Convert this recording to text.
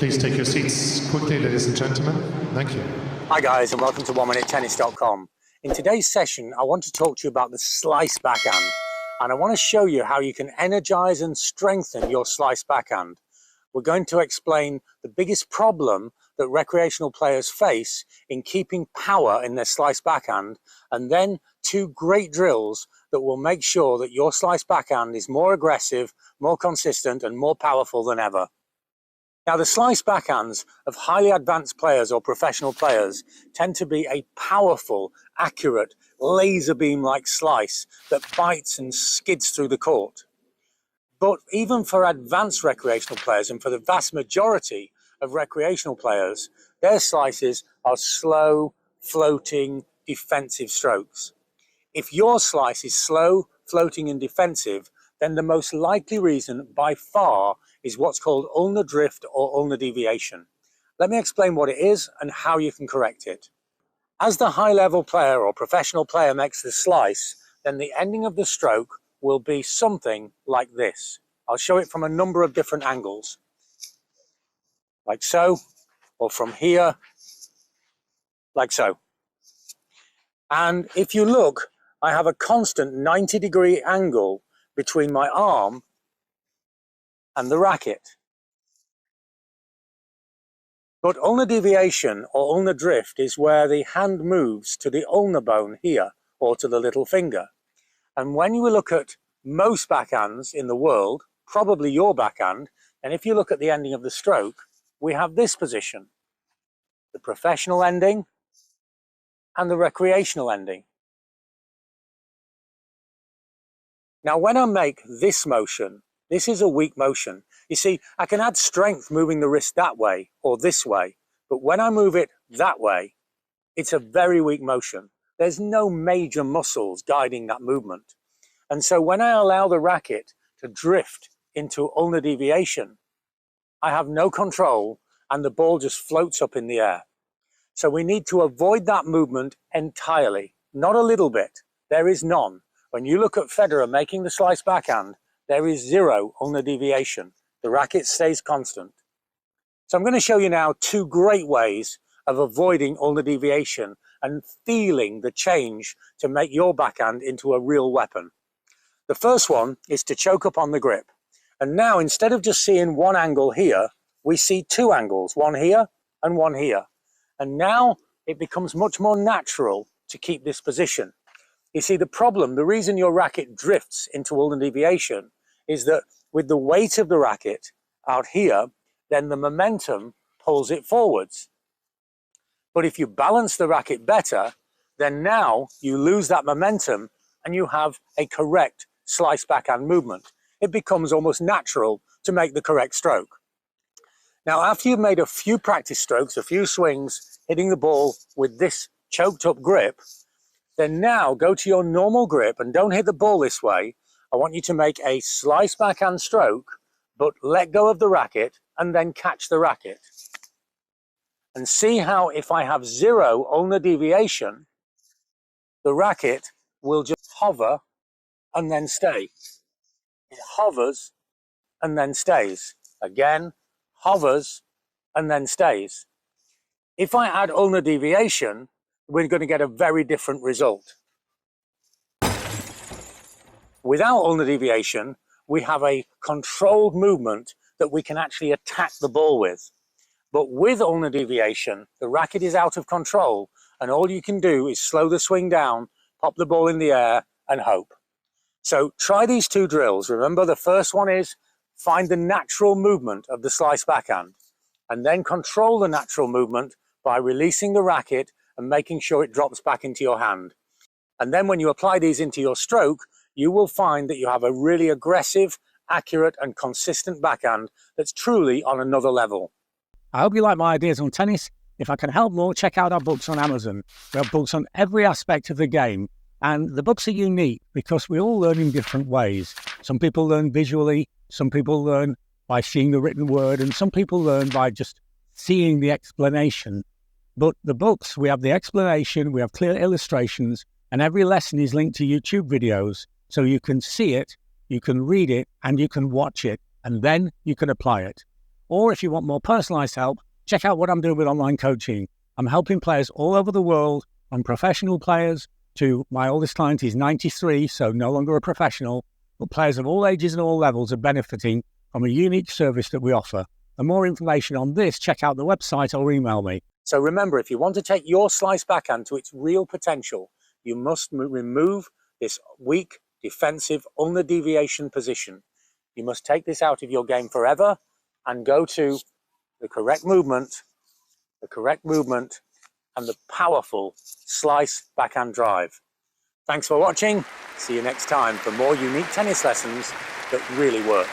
Please take your seats quickly, ladies and gentlemen. Thank you. Hi guys, and welcome to OneMinuteTennis.com. In today's session, I want to talk to you about the slice backhand, and I want to show you how you can energize and strengthen your slice backhand. We're going to explain the biggest problem that recreational players face in keeping power in their slice backhand, and then two great drills that will make sure that your slice backhand is more aggressive, more consistent, and more powerful than ever. Now, the slice backhands of highly advanced players or professional players tend to be a powerful, accurate, laser beam-like slice that bites and skids through the court. But even for advanced recreational players, and for the vast majority of recreational players, their slices are slow, floating, defensive strokes. If your slice is slow, floating, and defensive, then the most likely reason by far is what's called ulnar drift or ulnar deviation. Let me explain what it is and how you can correct it. As the high-level player or professional player makes the slice, then the ending of the stroke will be something like this. I'll show it from a number of different angles, like so, or from here, like so. And if you look, I have a constant 90-degree angle between my arm and the racket. But ulnar deviation or ulnar drift is where the hand moves to the ulnar bone here, or to the little finger. And when you look at most backhands in the world, probably your backhand, and if you look at the ending of the stroke, we have this position: the professional ending and the recreational ending. Now, when I make this motion, this is a weak motion. You see, I can add strength moving the wrist that way or this way, but when I move it that way, it's a very weak motion. There's no major muscles guiding that movement. And so when I allow the racket to drift into ulnar deviation, I have no control and the ball just floats up in the air. So we need to avoid that movement entirely, not a little bit. There is none. When you look at Federer making the slice backhand, there is zero ulnar deviation. The racket stays constant. So I'm going to show you now two great ways of avoiding ulnar deviation and feeling the change to make your backhand into a real weapon. The first one is to choke up on the grip. And now, instead of just seeing one angle here, we see two angles, one here and one here. And now it becomes much more natural to keep this position. You see, the reason your racket drifts into ulnar deviation is that with the weight of the racket out here, then the momentum pulls it forwards. But if you balance the racket better, then now you lose that momentum and you have a correct slice backhand movement. It becomes almost natural to make the correct stroke. Now, after you've made a few practice strokes, a few swings, hitting the ball with this choked up grip, then now go to your normal grip and don't hit the ball this way. I want you to make a slice backhand stroke, but let go of the racket and then catch the racket. And see how if I have zero ulnar deviation, the racket will just hover and then stay. It hovers and then stays. Again, hovers and then stays. If I add ulnar deviation, we're going to get a very different result. Without ulnar deviation, we have a controlled movement that we can actually attack the ball with. But with ulnar deviation, the racket is out of control, and all you can do is slow the swing down, pop the ball in the air, and hope. So try these two drills. Remember, the first one is find the natural movement of the slice backhand, and then control the natural movement by releasing the racket and making sure it drops back into your hand. And then when you apply these into your stroke, you will find that you have a really aggressive, accurate, and consistent backhand that's truly on another level. I hope you like my ideas on tennis. If I can help more, check out our books on Amazon. We have books on every aspect of the game, and the books are unique because we all learn in different ways. Some people learn visually, some people learn by seeing the written word, and some people learn by just seeing the explanation. But the books, we have the explanation, we have clear illustrations, and every lesson is linked to YouTube videos, so you can see it, you can read it, and you can watch it, and then you can apply it. Or if you want more personalized help, check out what I'm doing with online coaching. I'm helping players all over the world, from professional players to my oldest client is 93, so no longer a professional, but players of all ages and all levels are benefiting from a unique service that we offer. For more information on this, check out the website or email me. So remember, if you want to take your slice backhand to its real potential, you must remove this weak, defensive, ulnar deviation position. You must take this out of your game forever and go to the correct movement, and the powerful slice backhand drive. Thanks for watching. See you next time for more unique tennis lessons that really work.